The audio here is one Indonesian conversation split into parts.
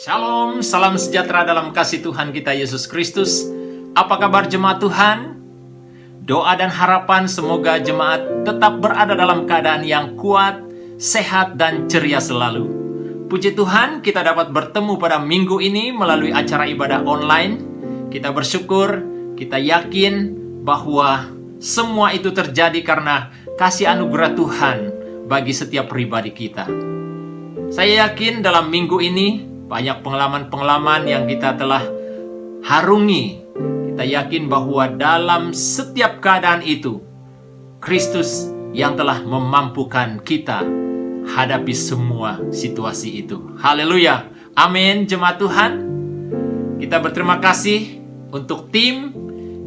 Shalom, salam sejahtera dalam kasih Tuhan kita Yesus Kristus. Apa kabar jemaat Tuhan? Doa dan harapan semoga jemaat tetap berada dalam keadaan yang kuat, sehat, dan ceria selalu. Puji Tuhan, kita dapat bertemu pada minggu ini melalui acara ibadah online. Kita bersyukur, kita yakin bahwa semua itu terjadi karena kasih anugerah Tuhan bagi setiap pribadi kita. Saya yakin dalam minggu ini banyak pengalaman-pengalaman yang kita telah harungi. Kita yakin bahwa dalam setiap keadaan itu, Kristus yang telah memampukan kita hadapi semua situasi itu. Haleluya. Amin, jemaat Tuhan. Kita berterima kasih untuk tim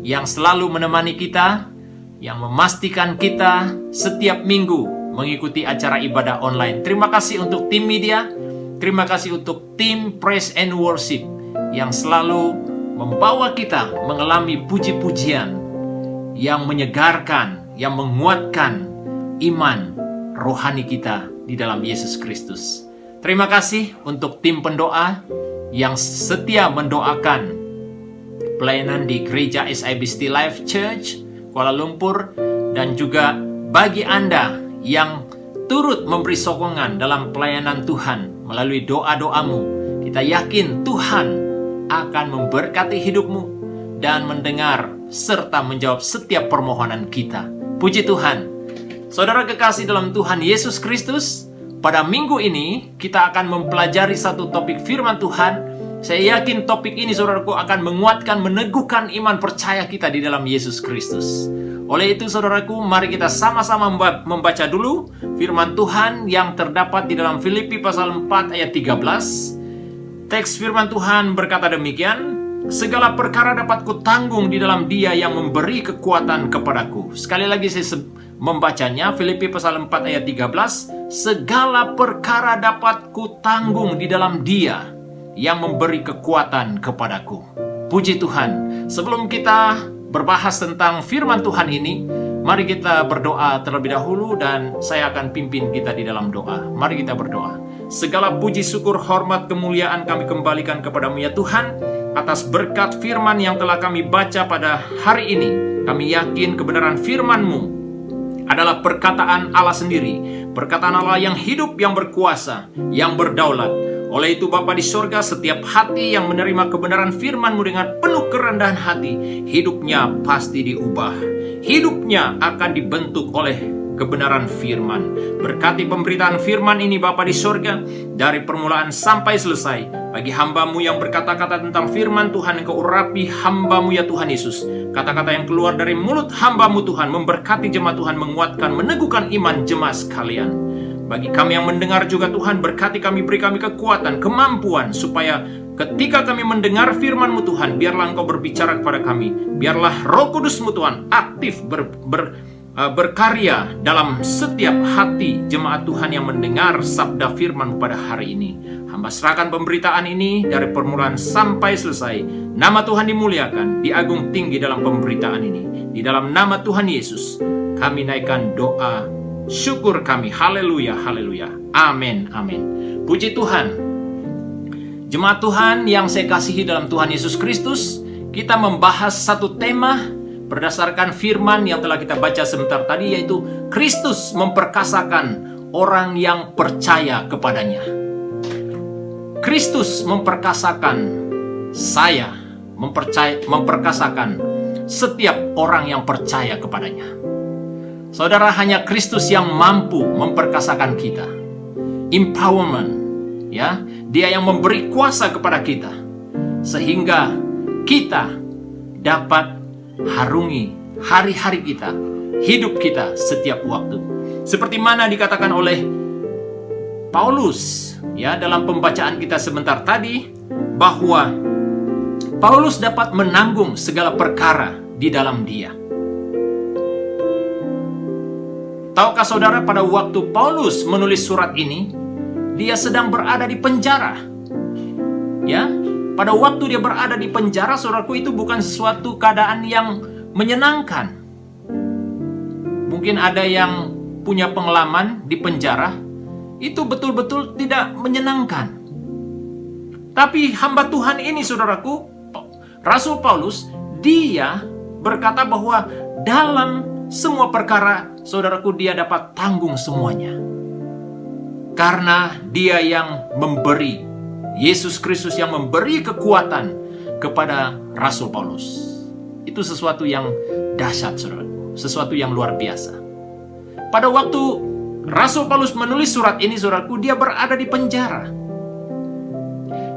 yang selalu menemani kita, yang memastikan kita setiap minggu mengikuti acara ibadah online. Terima kasih untuk tim media. Terima kasih untuk tim Praise and Worship yang selalu membawa kita mengalami puji-pujian yang menyegarkan, yang menguatkan iman rohani kita di dalam Yesus Kristus. Terima kasih untuk tim pendoa yang setia mendoakan pelayanan di Gereja SIBCT Life Church Kuala Lumpur, dan juga bagi Anda yang turut memberi sokongan dalam pelayanan Tuhan melalui doa-doamu. Kita yakin Tuhan akan memberkati hidupmu dan mendengar serta menjawab setiap permohonan kita. Puji Tuhan. Saudara kekasih dalam Tuhan Yesus Kristus, pada minggu ini kita akan mempelajari satu topik firman Tuhan. Saya yakin topik ini saudaraku akan menguatkan, meneguhkan iman percaya kita di dalam Yesus Kristus. Oleh itu saudaraku, mari kita sama-sama membaca dulu firman Tuhan yang terdapat di dalam Filipi pasal 4 ayat 13. Teks firman Tuhan berkata demikian, segala perkara dapat kutanggung di dalam Dia yang memberi kekuatan kepadaku. Sekali lagi saya membacanya, Filipi pasal 4 ayat 13. Segala perkara dapat kutanggung di dalam Dia yang memberi kekuatan kepadaku. Puji Tuhan. Sebelum kita berbahas tentang firman Tuhan ini, mari kita berdoa terlebih dahulu dan saya akan pimpin kita di dalam doa. Mari kita berdoa. Segala puji, syukur, hormat, kemuliaan kami kembalikan kepadamu ya Tuhan, atas berkat firman yang telah kami baca pada hari ini. Kami yakin kebenaran firman-Mu adalah perkataan Allah sendiri, perkataan Allah yang hidup, yang berkuasa, yang berdaulat. Oleh itu Bapa di sorga, setiap hati yang menerima kebenaran firman-Mu dengan penuh kerendahan hati, hidupnya pasti diubah. Hidupnya akan dibentuk oleh kebenaran firman. Berkati pemberitaan firman ini Bapa di sorga, dari permulaan sampai selesai. Bagi hamba-Mu yang berkata-kata tentang firman Tuhan, Engkau urapi hamba-Mu ya Tuhan Yesus. Kata-kata yang keluar dari mulut hamba-Mu Tuhan, memberkati jemaat Tuhan, menguatkan, meneguhkan iman jemaat sekalian. Bagi kami yang mendengar juga Tuhan, berkati kami, beri kami kekuatan, kemampuan, supaya ketika kami mendengar firman-Mu Tuhan, biarlah Engkau berbicara kepada kami. Biarlah Roh Kudus-Mu Tuhan aktif berkarya dalam setiap hati jemaat Tuhan yang mendengar sabda firman pada hari ini. Hamba serahkan pemberitaan ini dari permulaan sampai selesai. Nama Tuhan dimuliakan, diagung tinggi dalam pemberitaan ini. Di dalam nama Tuhan Yesus, kami naikkan doa syukur kami. Haleluya, haleluya. Amin, amin. Puji Tuhan. Jemaat Tuhan yang saya kasihi dalam Tuhan Yesus Kristus, kita membahas satu tema berdasarkan firman yang telah kita baca sebentar tadi, yaitu Kristus memperkasakan orang yang percaya kepadanya. Kristus memperkasakan saya, memperkasakan setiap orang yang percaya kepadanya. Saudara, hanya Kristus yang mampu memperkasakan kita. Empowerment, ya, Dia yang memberi kuasa kepada kita sehingga kita dapat harungi hari-hari kita, hidup kita setiap waktu. Seperti mana dikatakan oleh Paulus, ya, dalam pembacaan kita sebentar tadi, bahwa Paulus dapat menanggung segala perkara di dalam Dia. Tahukah saudara, pada waktu Paulus menulis surat ini, dia sedang berada di penjara. Ya, pada waktu dia berada di penjara, saudaraku, itu bukan sesuatu keadaan yang menyenangkan. Mungkin ada yang punya pengalaman di penjara, itu betul-betul tidak menyenangkan. Tapi hamba Tuhan ini, saudaraku, Rasul Paulus, dia berkata bahwa dalam semua perkara, saudaraku, dia dapat tanggung semuanya. Karena dia yang memberi, Yesus Kristus yang memberi kekuatan kepada Rasul Paulus. Itu sesuatu yang dahsyat, saudaraku. Sesuatu yang luar biasa. Pada waktu Rasul Paulus menulis surat ini, saudaraku, dia berada di penjara.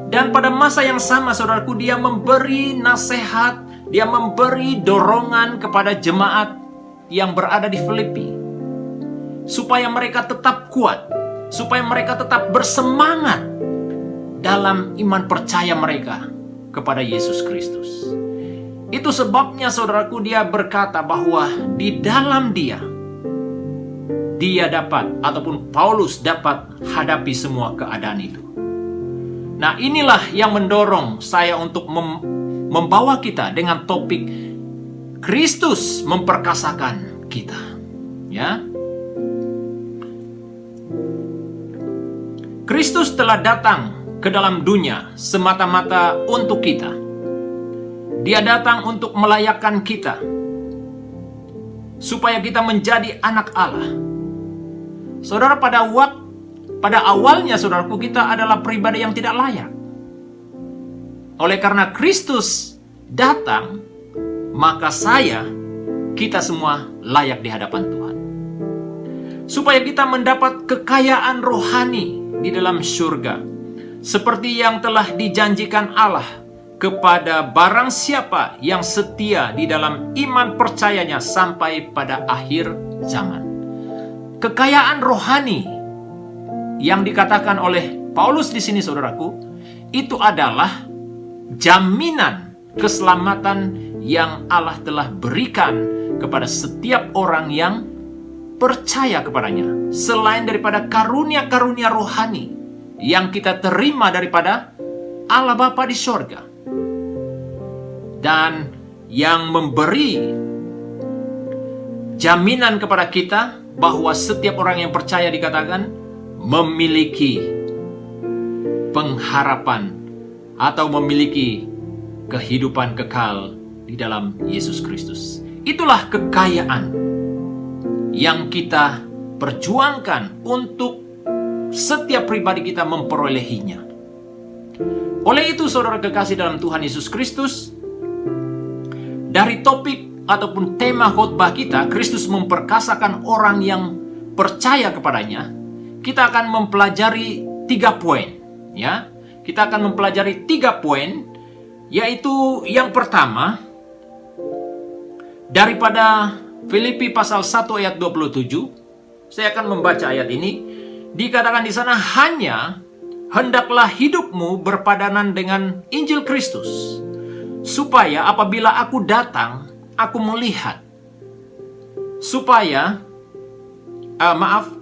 Dan pada masa yang sama, saudaraku, dia memberi nasihat, dia memberi dorongan kepada jemaat yang berada di Filipi. Supaya mereka tetap kuat, supaya mereka tetap bersemangat dalam iman percaya mereka kepada Yesus Kristus. Itu sebabnya, saudaraku, dia berkata bahwa di dalam dia dapat, ataupun Paulus dapat hadapi semua keadaan itu. Nah, inilah yang mendorong saya untuk membawa kita dengan topik Kristus memperkasakan kita. Ya. Kristus telah datang ke dalam dunia semata-mata untuk kita. Dia datang untuk melayakkan kita supaya kita menjadi anak Allah. Saudara, pada awalnya, saudaraku, kita adalah pribadi yang tidak layak. Oleh karena Kristus datang, maka kita semua layak di hadapan Tuhan. Supaya kita mendapat kekayaan rohani di dalam surga, seperti yang telah dijanjikan Allah kepada barang siapa yang setia di dalam iman percayanya sampai pada akhir zaman. Kekayaan rohani yang dikatakan oleh Paulus di sini, saudaraku, itu adalah jaminan keselamatan yang Allah telah berikan kepada setiap orang yang percaya kepadanya, selain daripada karunia-karunia rohani yang kita terima daripada Allah Bapa di sorga, dan yang memberi jaminan kepada kita bahwa setiap orang yang percaya, dikatakan, memiliki pengharapan atau memiliki kehidupan kekal di dalam Yesus Kristus. Itulah kekayaan yang kita perjuangkan untuk setiap pribadi kita memperolehinya. Oleh itu, saudara kekasih dalam Tuhan Yesus Kristus, dari topik ataupun tema khotbah kita, Kristus memperkasakan orang yang percaya kepadanya, kita akan mempelajari 3 poin. Ya, kita akan mempelajari 3 poin, yaitu yang pertama, daripada Filipi pasal 1 ayat 27, saya akan membaca ayat ini. Dikatakan di sana, hanya hendaklah hidupmu berpadanan dengan Injil Kristus, supaya apabila aku datang, aku melihat.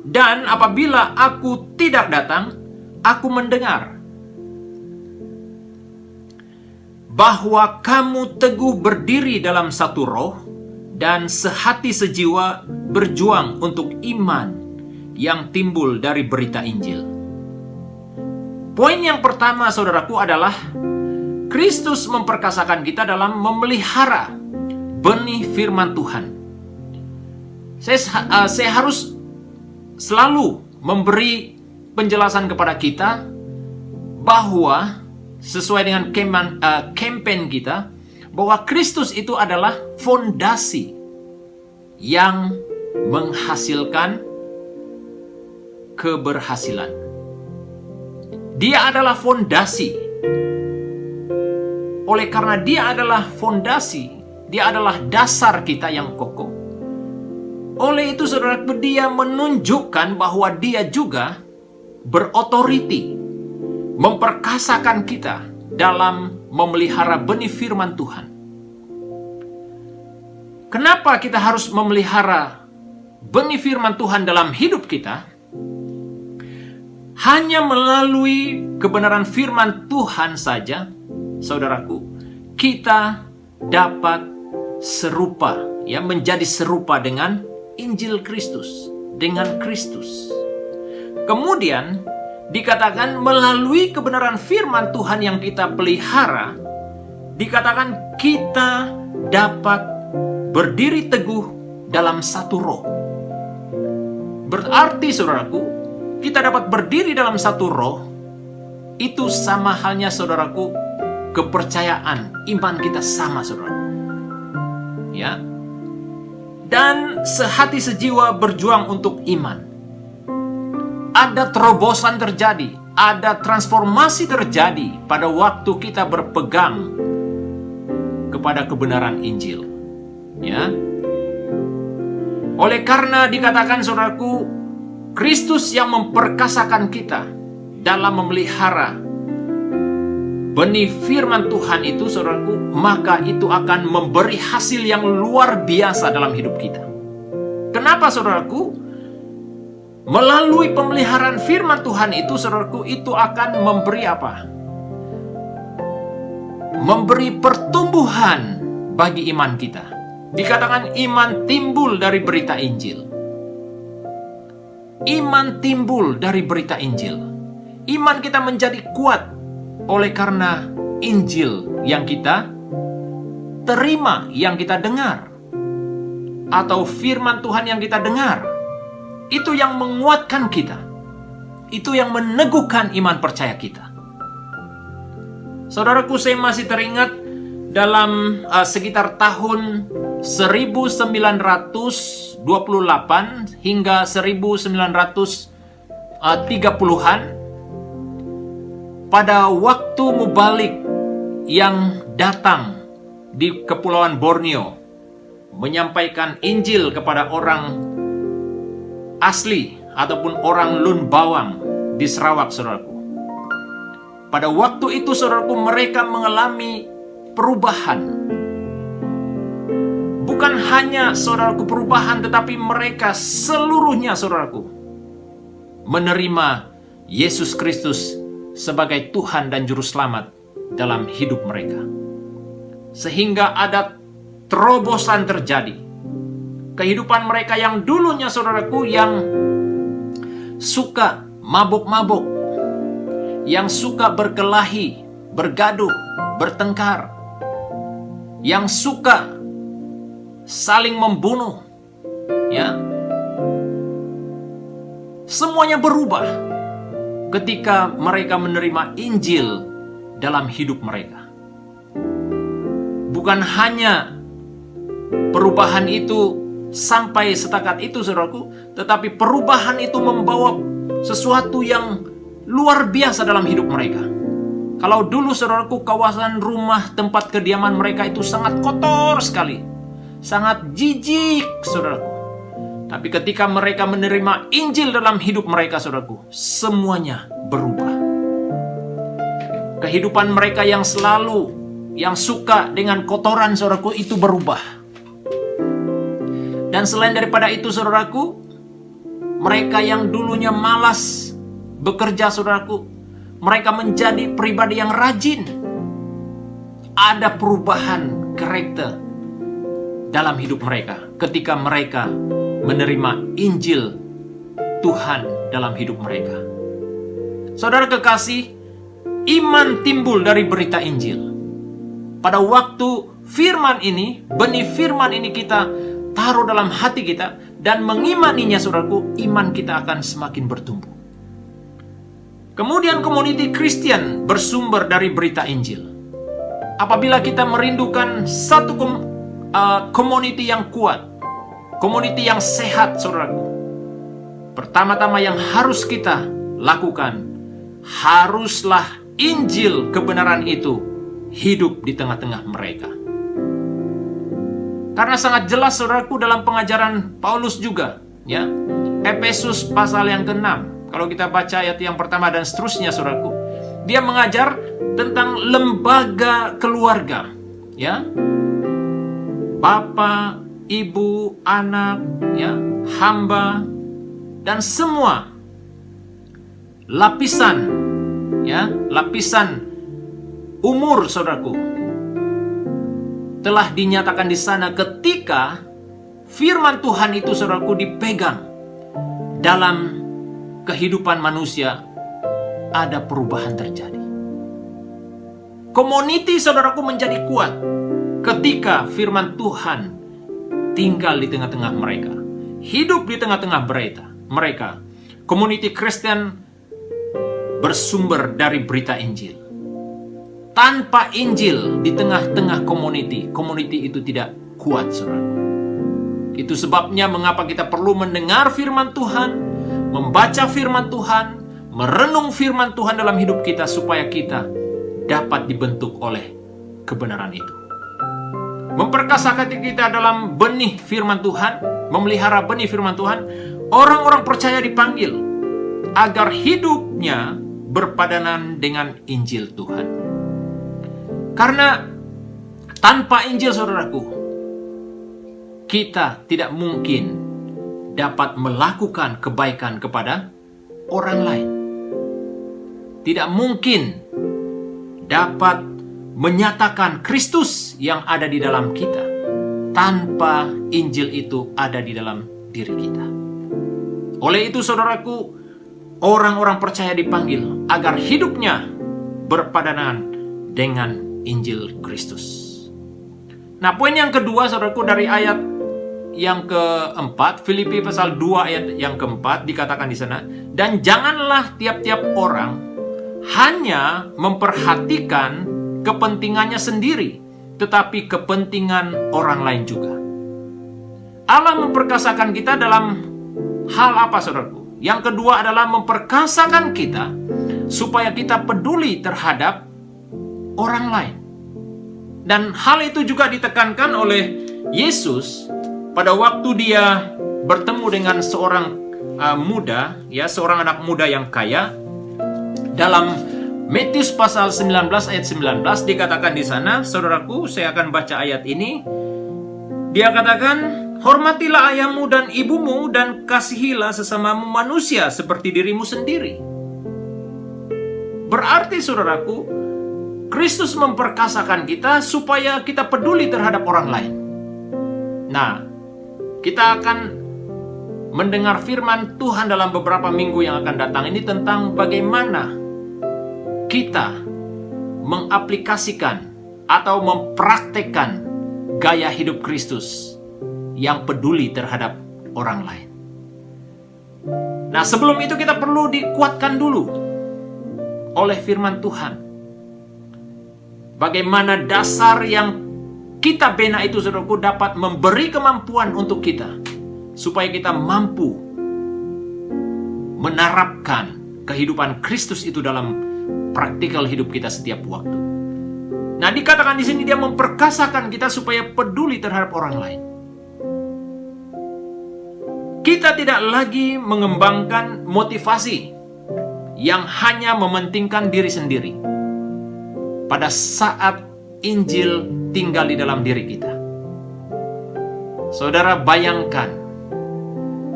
Dan apabila aku tidak datang, aku mendengar bahwa kamu teguh berdiri dalam satu roh dan sehati sejiwa berjuang untuk iman yang timbul dari berita Injil. Poin yang pertama, saudaraku, adalah Kristus memperkasakan kita dalam memelihara benih firman Tuhan. Saya harus selalu memberi penjelasan kepada kita bahwa sesuai dengan campaign kita, bahwa Kristus itu adalah fondasi yang menghasilkan keberhasilan. Dia adalah fondasi. Oleh karena dia adalah fondasi, dia adalah dasar kita yang kokoh. Oleh itu, saudara, dia menunjukkan bahwa dia juga berotoriti, memperkasakan kita dalam memelihara benih firman Tuhan. Kenapa kita harus memelihara benih firman Tuhan dalam hidup kita? Hanya melalui kebenaran firman Tuhan saja, saudaraku, kita dapat serupa, ya, menjadi serupa dengan Injil Kristus, dengan Kristus. Kemudian dikatakan melalui kebenaran firman Tuhan yang kita pelihara, dikatakan kita dapat berdiri teguh dalam satu roh. Berarti saudaraku, kita dapat berdiri dalam satu roh, itu sama halnya saudaraku, kepercayaan, iman kita sama saudaraku. Ya. Dan sehati sejiwa berjuang untuk iman. Ada terobosan terjadi, ada transformasi terjadi pada waktu kita berpegang kepada kebenaran Injil. Ya. Oleh karena dikatakan saudaraku, Kristus yang memperkasakan kita dalam memelihara benih firman Tuhan itu saudaraku, maka itu akan memberi hasil yang luar biasa dalam hidup kita. Kenapa saudaraku? Melalui pemeliharaan firman Tuhan itu saudaraku, itu akan memberi apa? Memberi pertumbuhan bagi iman kita. Dikatakan iman timbul dari berita Injil. Iman timbul dari berita Injil. Iman kita menjadi kuat oleh karena Injil yang kita terima, yang kita dengar, atau firman Tuhan yang kita dengar. Itu yang menguatkan kita. Itu yang meneguhkan iman percaya kita. Saudaraku, saya masih teringat dalam sekitar tahun 1928 hingga 1930-an, pada waktu mubalik yang datang di Kepulauan Borneo menyampaikan Injil kepada orang asli ataupun orang Lun Bawang di Sarawak, saudaraku. Pada waktu itu, saudaraku, mereka mengalami perubahan. Bukan hanya, saudaraku, perubahan, tetapi mereka seluruhnya, saudaraku, menerima Yesus Kristus sebagai Tuhan dan Juru Selamat dalam hidup mereka. Sehingga ada terobosan terjadi. Kehidupan mereka yang dulunya, saudaraku, yang suka mabuk-mabuk, yang suka berkelahi, bergaduh, bertengkar, yang suka saling membunuh, ya, semuanya berubah ketika mereka menerima Injil dalam hidup mereka. Bukan hanya perubahan itu sampai setakat itu, saudaraku, tetapi perubahan itu membawa sesuatu yang luar biasa dalam hidup mereka. Kalau dulu, saudaraku, kawasan rumah tempat kediaman mereka itu sangat kotor sekali, sangat jijik, saudaraku. Tapi ketika mereka menerima Injil dalam hidup mereka, saudaraku, semuanya berubah. Kehidupan mereka yang selalu, yang suka dengan kotoran, saudaraku, itu berubah. Dan selain daripada itu, saudaraku, mereka yang dulunya malas bekerja, saudaraku, mereka menjadi pribadi yang rajin. Ada perubahan karakter dalam hidup mereka ketika mereka menerima Injil Tuhan dalam hidup mereka. Saudara kekasih, iman timbul dari berita Injil. Pada waktu firman ini, benih firman ini kita taruh dalam hati kita dan mengimaninya, saudaraku, iman kita akan semakin bertumbuh. Kemudian komuniti Kristen bersumber dari berita Injil. Apabila kita merindukan satu komuniti yang kuat, komuniti yang sehat, saudaraku, pertama-tama yang harus kita lakukan, haruslah Injil kebenaran itu hidup di tengah-tengah mereka. Karena sangat jelas, saudaraku, dalam pengajaran Paulus juga, ya, Efesus pasal yang ke-6, kalau kita baca ayat yang pertama dan seterusnya, saudaraku, dia mengajar tentang lembaga keluarga, ya, Bapa, Ibu, anak, ya, hamba, dan semua lapisan, ya, lapisan umur, saudaraku, telah dinyatakan di sana ketika firman Tuhan itu, saudaraku, dipegang dalam kehidupan manusia ada perubahan terjadi. Community saudaraku menjadi kuat ketika firman Tuhan tinggal di tengah-tengah mereka, hidup di tengah-tengah mereka. Community Kristen bersumber dari berita Injil. Tanpa Injil di tengah-tengah community itu tidak kuat, saudaraku. Itu sebabnya mengapa kita perlu mendengar firman Tuhan, membaca firman Tuhan, merenung firman Tuhan dalam hidup kita supaya kita dapat dibentuk oleh kebenaran itu. Memperkasa hati kita dalam benih firman Tuhan, memelihara benih firman Tuhan. Orang-orang percaya dipanggil agar hidupnya berpadanan dengan Injil Tuhan. Karena tanpa Injil, saudaraku, kita tidak mungkin dapat melakukan kebaikan kepada orang lain. Tidak mungkin dapat menyatakan Kristus yang ada di dalam kita tanpa Injil itu ada di dalam diri kita. Oleh itu, saudaraku, orang-orang percaya dipanggil agar hidupnya berpadanan dengan Injil Kristus. Nah, poin yang kedua, saudaraku, dari ayat yang keempat, Filipi pasal 2 ayat yang keempat dikatakan di sana, dan janganlah tiap-tiap orang hanya memperhatikan kepentingannya sendiri, tetapi kepentingan orang lain juga. Allah memperkasakan kita dalam hal apa, saudaraku? Yang kedua adalah memperkasakan kita supaya kita peduli terhadap orang lain. Dan hal itu juga ditekankan oleh Yesus pada waktu dia bertemu dengan seorang seorang anak muda yang kaya. Dalam Matius pasal 19 ayat 19 dikatakan di sana, saudaraku, saya akan baca ayat ini. Dia katakan, hormatilah ayahmu dan ibumu dan kasihilah sesamamu manusia seperti dirimu sendiri. Berarti, saudaraku, Kristus memperkasakan kita supaya kita peduli terhadap orang lain. Nah, kita akan mendengar firman Tuhan dalam beberapa minggu yang akan datang ini tentang bagaimana kita mengaplikasikan atau mempraktekkan gaya hidup Kristus yang peduli terhadap orang lain. Nah, sebelum itu kita perlu dikuatkan dulu oleh firman Tuhan. Bagaimana dasar yang kita bina itu, saudaraku, dapat memberi kemampuan untuk kita supaya kita mampu menerapkan kehidupan Kristus itu dalam praktikal hidup kita setiap waktu. Nah, dikatakan di sini dia memperkasakan kita supaya peduli terhadap orang lain. Kita tidak lagi mengembangkan motivasi yang hanya mementingkan diri sendiri. Pada saat Injil tinggal di dalam diri kita, saudara, bayangkan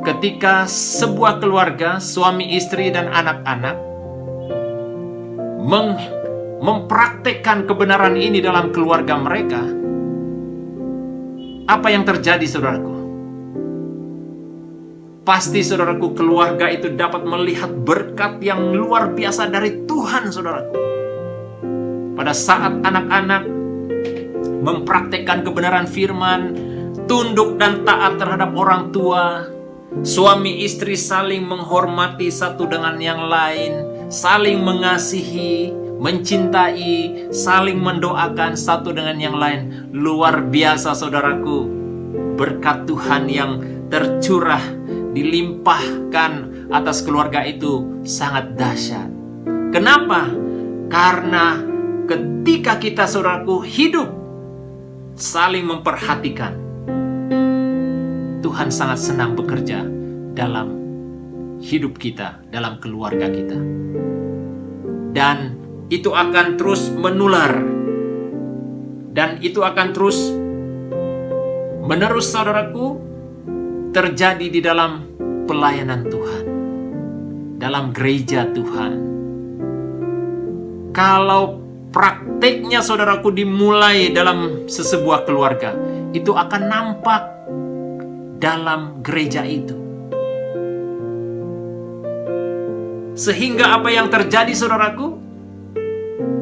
ketika sebuah keluarga, suami, istri, dan anak-anak mempraktekkan kebenaran ini dalam keluarga mereka, apa yang terjadi, saudaraku? Pasti, saudaraku, keluarga itu dapat melihat berkat yang luar biasa dari Tuhan, saudaraku. Pada saat anak-anak mempraktekkan kebenaran firman, tunduk dan taat terhadap orang tua, suami istri saling menghormati satu dengan yang lain, saling mengasihi, mencintai, saling mendoakan satu dengan yang lain. Luar biasa, saudaraku. Berkat Tuhan yang tercurah, dilimpahkan atas keluarga itu sangat dahsyat. Kenapa? Karena ketika kita, saudaraku, hidup saling memperhatikan, Tuhan sangat senang bekerja dalam hidup kita, dalam keluarga kita. Dan itu akan terus menular. Dan itu akan terus menerus, saudaraku, terjadi di dalam pelayanan Tuhan, dalam gereja Tuhan. Kalau prakteknya, saudaraku, dimulai dalam sebuah keluarga, itu akan nampak dalam gereja itu. Sehingga apa yang terjadi, saudaraku?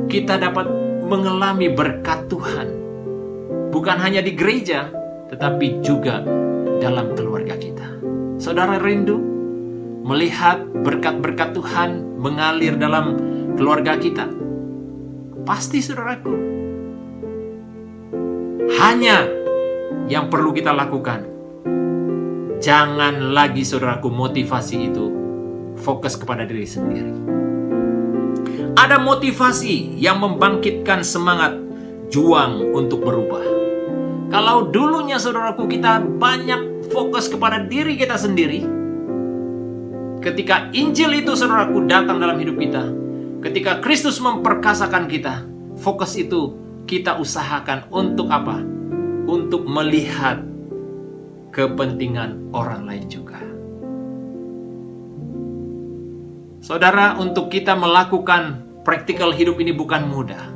Kita dapat mengalami berkat Tuhan. Bukan hanya di gereja, tetapi juga dalam keluarga kita. Saudara rindu melihat berkat-berkat Tuhan mengalir dalam keluarga kita? Pasti, saudaraku. Hanya yang perlu kita lakukan, jangan lagi, saudaraku, motivasi itu fokus kepada diri sendiri. Ada motivasi yang membangkitkan semangat juang untuk berubah. Kalau dulunya, saudaraku, kita banyak fokus kepada diri kita sendiri, ketika Injil itu, saudaraku, datang dalam hidup kita, ketika Kristus memperkasakan kita, fokus itu kita usahakan untuk apa? Untuk melihat kepentingan orang lain juga. Saudara, untuk kita melakukan praktikal hidup ini bukan mudah.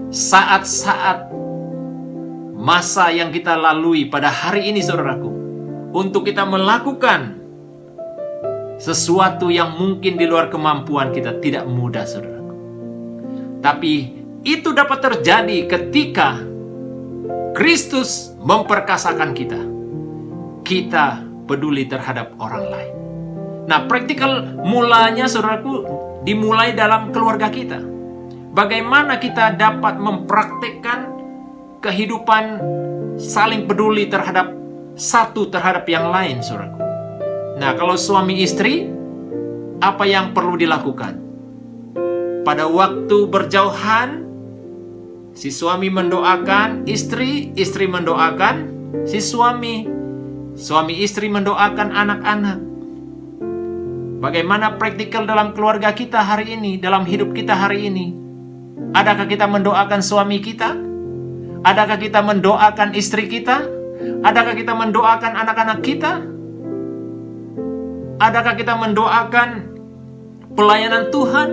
Saat-saat masa yang kita lalui pada hari ini, saudaraku, untuk kita melakukan sesuatu yang mungkin di luar kemampuan kita tidak mudah, saudaraku. Tapi itu dapat terjadi ketika Kristus memperkasakan kita. Kita peduli terhadap orang lain. Nah, praktikal mulanya, saudaraku, dimulai dalam keluarga kita. Bagaimana kita dapat mempraktikkan kehidupan saling peduli terhadap satu terhadap yang lain, saudaraku. Nah, kalau suami istri, apa yang perlu dilakukan? Pada waktu berjauhan, si suami mendoakan istri, istri mendoakan si suami, suami istri mendoakan anak-anak. Bagaimana praktikal dalam keluarga kita hari ini, dalam hidup kita hari ini? Adakah kita mendoakan suami kita? Adakah kita mendoakan istri kita? Adakah kita mendoakan anak-anak kita? Adakah kita mendoakan pelayanan Tuhan?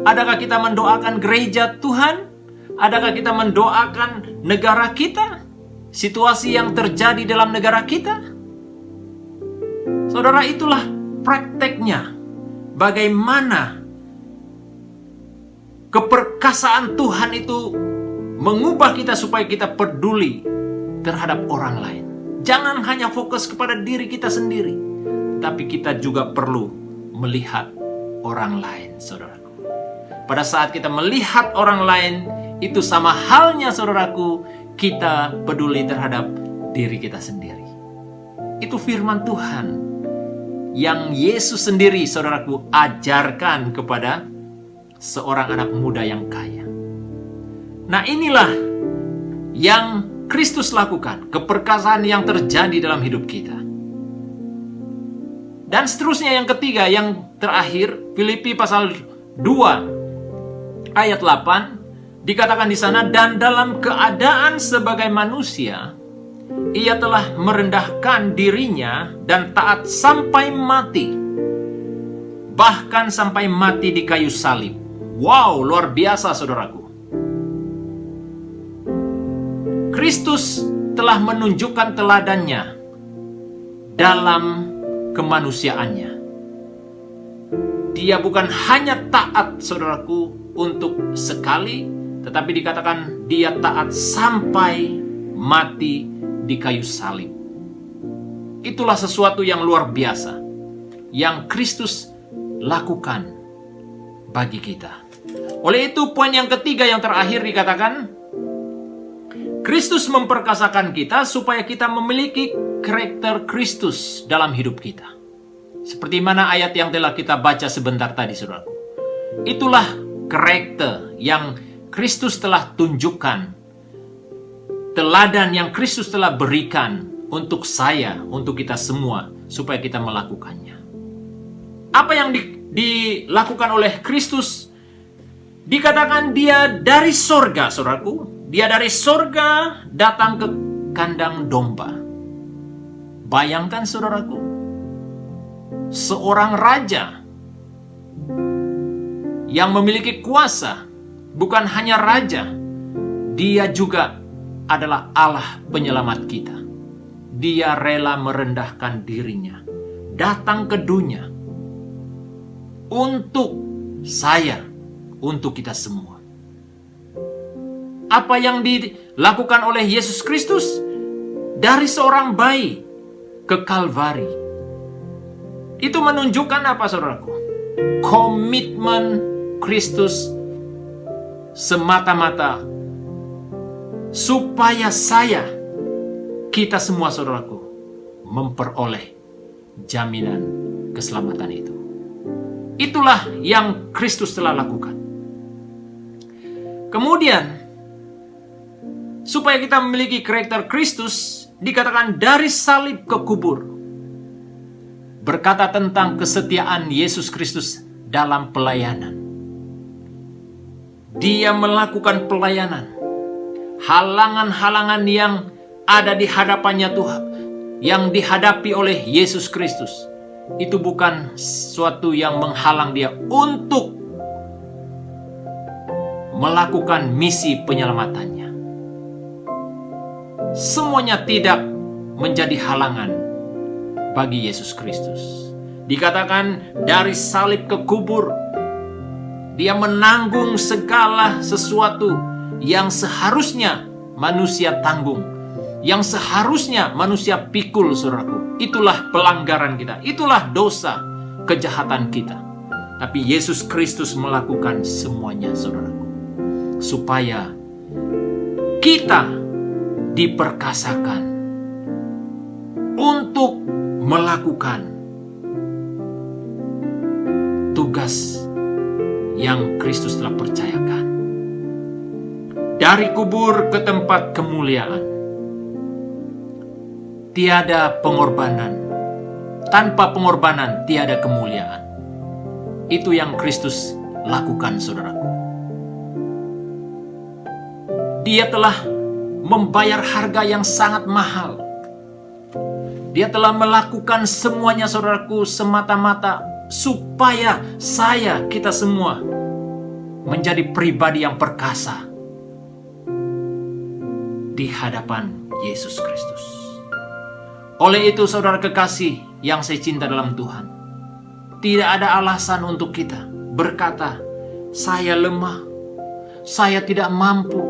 Adakah kita mendoakan gereja Tuhan? Adakah kita mendoakan negara kita? Situasi yang terjadi dalam negara kita? Saudara, itulah prakteknya. Bagaimana keperkasaan Tuhan itu mengubah kita supaya kita peduli terhadap orang lain. Jangan hanya fokus kepada diri kita sendiri, tapi kita juga perlu melihat orang lain, saudaraku. Pada saat kita melihat orang lain, itu sama halnya, saudaraku, kita peduli terhadap diri kita sendiri. Itu firman Tuhan yang Yesus sendiri, saudaraku, ajarkan kepada seorang anak muda yang kaya. Nah, inilah yang Kristus lakukan, keperkasaan yang terjadi dalam hidup kita. Dan seterusnya yang ketiga, yang terakhir, Filipi pasal 2 ayat 8 dikatakan di sana, dan dalam keadaan sebagai manusia, ia telah merendahkan dirinya dan taat sampai mati, bahkan sampai mati di kayu salib. Wow, luar biasa, saudaraku. Kristus telah menunjukkan teladannya dalam kemanusiaannya. Dia bukan hanya taat, saudaraku, untuk sekali, tetapi dikatakan dia taat sampai mati di kayu salib. Itulah sesuatu yang luar biasa yang Kristus lakukan bagi kita. Oleh itu, poin yang ketiga yang terakhir dikatakan, Kristus memperkasakan kita supaya kita memiliki karakter Kristus dalam hidup kita. Seperti mana ayat yang telah kita baca sebentar tadi, saudaraku. Itulah karakter yang Kristus telah tunjukkan, teladan yang Kristus telah berikan untuk saya, untuk kita semua, supaya kita melakukannya. Apa yang dilakukan oleh Kristus? Dikatakan dia dari sorga, saudaraku. Dia dari sorga datang ke kandang domba. Bayangkan, saudaraku, seorang raja yang memiliki kuasa. Bukan hanya raja, dia juga adalah Allah penyelamat kita. Dia rela merendahkan dirinya, datang ke dunia, untuk saya, untuk kita semua. Apa yang dilakukan oleh Yesus Kristus dari seorang bayi ke Kalvari, itu menunjukkan apa, saudaraku? Komitmen Kristus semata-mata supaya kita semua, saudaraku, memperoleh jaminan keselamatan itu. Itulah yang Kristus telah lakukan. Kemudian, supaya kita memiliki karakter Kristus, dikatakan dari salib ke kubur. Berkata tentang kesetiaan Yesus Kristus dalam pelayanan. Dia melakukan pelayanan. Halangan-halangan yang ada di hadapannya Tuhan, yang dihadapi oleh Yesus Kristus, itu bukan sesuatu yang menghalang dia untuk melakukan misi penyelamatannya. Semuanya tidak menjadi halangan bagi Yesus Kristus. Dikatakan dari salib ke kubur, dia menanggung segala sesuatu yang seharusnya manusia tanggung, yang seharusnya manusia pikul, saudaraku. Itulah pelanggaran kita, itulah dosa, kejahatan kita. Tapi Yesus Kristus melakukan semuanya, saudaraku, supaya kita diperkasakan untuk melakukan tugas yang Kristus telah percayakan. Dari kubur ke tempat kemuliaan. Tiada pengorbanan. Tanpa pengorbanan tiada kemuliaan. Itu yang Kristus lakukan, saudaraku. Dia telah membayar harga yang sangat mahal. Dia telah melakukan semuanya, saudaraku, semata-mata supaya kita semua menjadi pribadi yang perkasa di hadapan Yesus Kristus. Oleh itu, saudara kekasih yang saya cinta dalam Tuhan, tidak ada alasan untuk kita berkata, saya lemah, saya tidak mampu.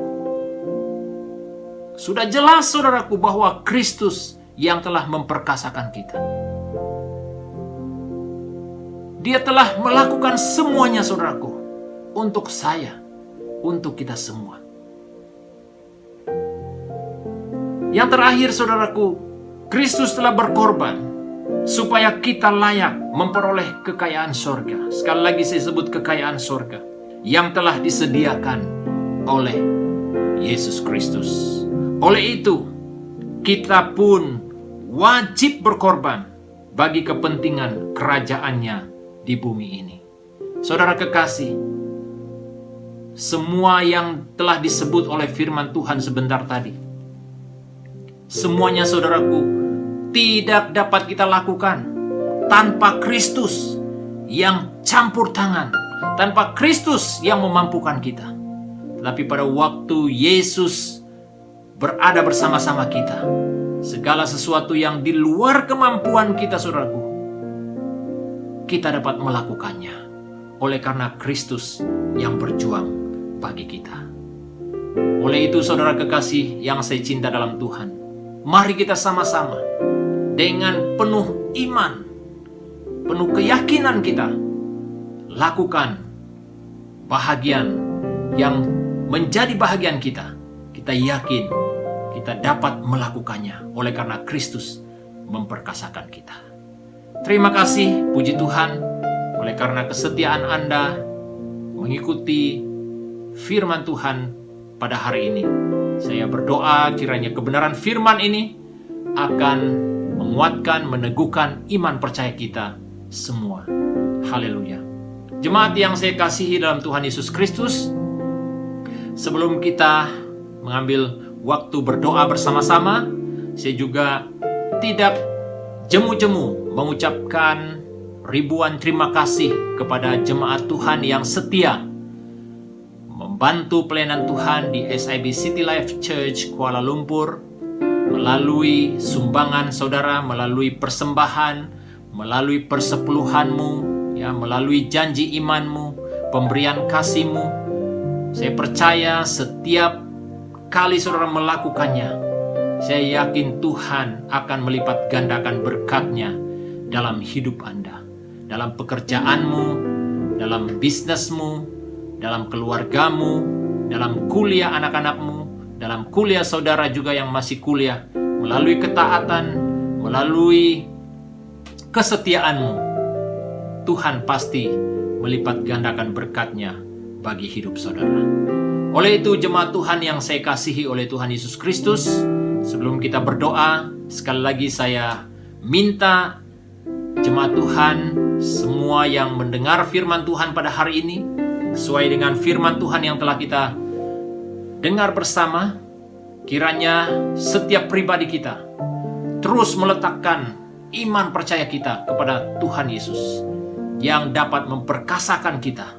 Sudah jelas, saudaraku, bahwa Kristus yang telah memperkasakan kita. Dia telah melakukan semuanya, saudaraku, untuk saya, untuk kita semua. Yang terakhir, saudaraku, Kristus telah berkorban supaya kita layak memperoleh kekayaan sorga. Sekali lagi saya sebut kekayaan sorga yang telah disediakan oleh Yesus Kristus. Oleh itu, kita pun wajib berkorban bagi kepentingan kerajaannya di bumi ini. Saudara kekasih, semua yang telah disebut oleh firman Tuhan sebentar tadi, semuanya, saudaraku, tidak dapat kita lakukan tanpa Kristus yang campur tangan, tanpa Kristus yang memampukan kita. Tetapi pada waktu Yesus berada bersama-sama kita, segala sesuatu yang di luar kemampuan kita, saudaraku, kita dapat melakukannya oleh karena Kristus yang berjuang bagi kita. Oleh itu, saudara kekasih yang saya cinta dalam Tuhan, mari kita sama-sama dengan penuh iman, penuh keyakinan kita lakukan bahagian yang menjadi bahagian kita. Kita yakin kita dapat melakukannya oleh karena Kristus memperkasakan kita. Terima kasih, puji Tuhan, oleh karena kesetiaan Anda mengikuti firman Tuhan pada hari ini. Saya berdoa kiranya kebenaran firman ini akan menguatkan, meneguhkan iman percaya kita semua. Haleluya. Jemaat yang saya kasihi dalam Tuhan Yesus Kristus, sebelum kita mengambil waktu berdoa bersama-sama, saya juga tidak jemu-jemu mengucapkan ribuan terima kasih kepada jemaat Tuhan yang setia membantu pelayanan Tuhan di SIB City Life Church Kuala Lumpur melalui sumbangan saudara, melalui persembahan, melalui persepuluhanmu, ya, melalui janji iman-Mu, pemberian kasih-Mu. Saya percaya setiap kali saudara melakukannya, saya yakin Tuhan akan melipat gandakan berkat-Nya dalam hidup Anda, dalam pekerjaan-Mu, dalam bisnis-Mu, dalam keluarga-Mu, dalam kuliah anak-anak-Mu, dalam kuliah saudara juga yang masih kuliah, melalui ketaatan, melalui kesetiaan-Mu, Tuhan pasti melipat gandakan berkat-Nya bagi hidup saudara. Oleh itu, jemaat Tuhan yang saya kasihi oleh Tuhan Yesus Kristus, sebelum kita berdoa, sekali lagi saya minta jemaat Tuhan semua yang mendengar firman Tuhan pada hari ini, sesuai dengan firman Tuhan yang telah kita dengar bersama, kiranya setiap pribadi kita terus meletakkan iman percaya kita kepada Tuhan Yesus yang dapat memperkasakan kita,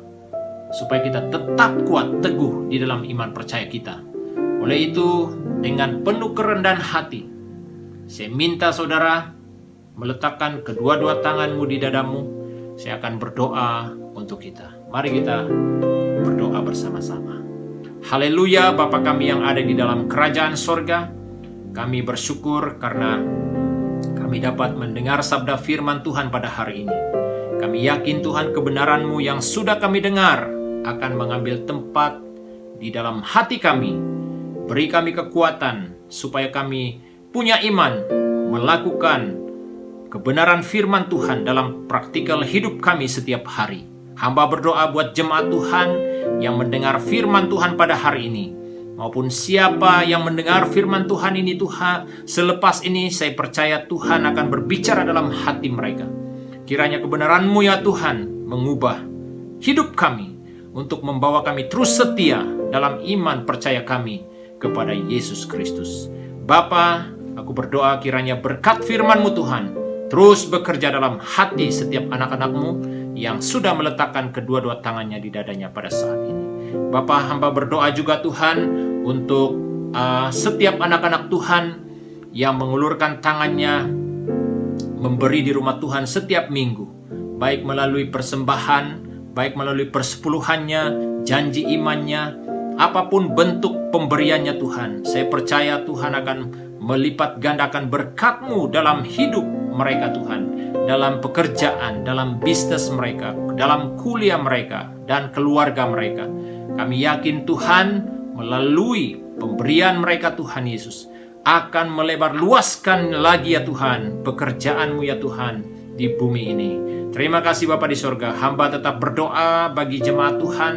supaya kita tetap kuat teguh di dalam iman percaya kita. Oleh itu, dengan penuh kerendahan hati, saya minta saudara meletakkan kedua-dua tanganmu di dadamu. Saya akan berdoa untuk kita. Mari kita berdoa bersama-sama. Haleluya, Bapa kami yang ada di dalam kerajaan sorga, kami bersyukur karena kami dapat mendengar sabda firman Tuhan pada hari ini. Kami yakin Tuhan kebenaran-Mu yang sudah kami dengar akan mengambil tempat di dalam hati kami. Beri kami kekuatan supaya kami punya iman melakukan kebenaran firman Tuhan dalam praktikal hidup kami setiap hari. Hamba berdoa buat jemaat Tuhan yang mendengar firman Tuhan pada hari ini, maupun siapa yang mendengar firman Tuhan ini, Tuhan, selepas ini saya percaya Tuhan akan berbicara dalam hati mereka. Kiranya kebenaran-Mu ya Tuhan mengubah hidup kami untuk membawa kami terus setia dalam iman percaya kami kepada Yesus Kristus. Bapa, aku berdoa kiranya berkat firman-Mu Tuhan terus bekerja dalam hati setiap anak-anak-Mu yang sudah meletakkan kedua-dua tangannya di dadanya pada saat ini. Bapa, hamba berdoa juga Tuhan untuk setiap anak-anak Tuhan yang mengulurkan tangannya memberi di rumah Tuhan setiap minggu, baik melalui persembahan, baik melalui persepuluhannya, janji imannya, apapun bentuk pemberiannya Tuhan. Saya percaya Tuhan akan melipat gandakan berkat-Mu dalam hidup mereka Tuhan, dalam pekerjaan, dalam bisnis mereka, dalam kuliah mereka, dan keluarga mereka. Kami yakin Tuhan melalui pemberian mereka Tuhan Yesus akan melebar luaskan lagi ya Tuhan pekerjaan-Mu ya Tuhan di bumi ini. Terima kasih Bapa di sorga. Hamba tetap berdoa bagi jemaat Tuhan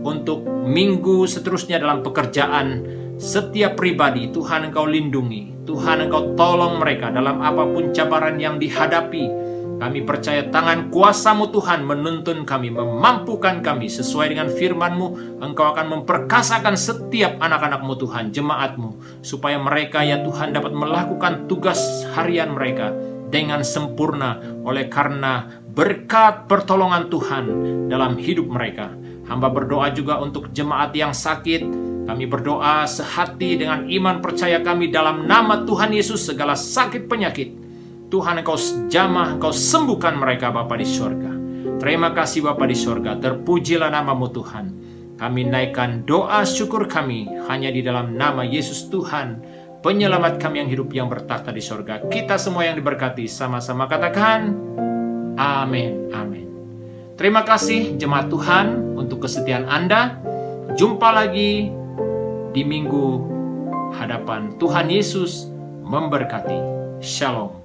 untuk minggu seterusnya dalam pekerjaan setiap pribadi. Tuhan Engkau lindungi, Tuhan Engkau tolong mereka dalam apapun cabaran yang dihadapi. Kami percaya tangan kuasa-Mu Tuhan menuntun kami, memampukan kami sesuai dengan firman-Mu. Engkau akan memperkasakan setiap anak-anak-Mu Tuhan, jemaat-Mu, supaya mereka ya Tuhan dapat melakukan tugas harian mereka dengan sempurna oleh karena berkat pertolongan Tuhan dalam hidup mereka. Hamba berdoa juga untuk jemaat yang sakit. Kami berdoa sehati dengan iman percaya kami dalam nama Tuhan Yesus, segala sakit penyakit Tuhan Engkau jamah, Engkau sembuhkan mereka Bapa di sorga. Terima kasih Bapa di sorga, terpujilah nama-Mu Tuhan. Kami naikkan doa syukur kami hanya di dalam nama Yesus Tuhan, penyelamat kami yang hidup yang bertahta di sorga. Kita semua yang diberkati sama-sama katakan amin, amin. Terima kasih jemaat Tuhan untuk kesetiaan Anda. Jumpa lagi di minggu hadapan. Tuhan Yesus memberkati. Shalom.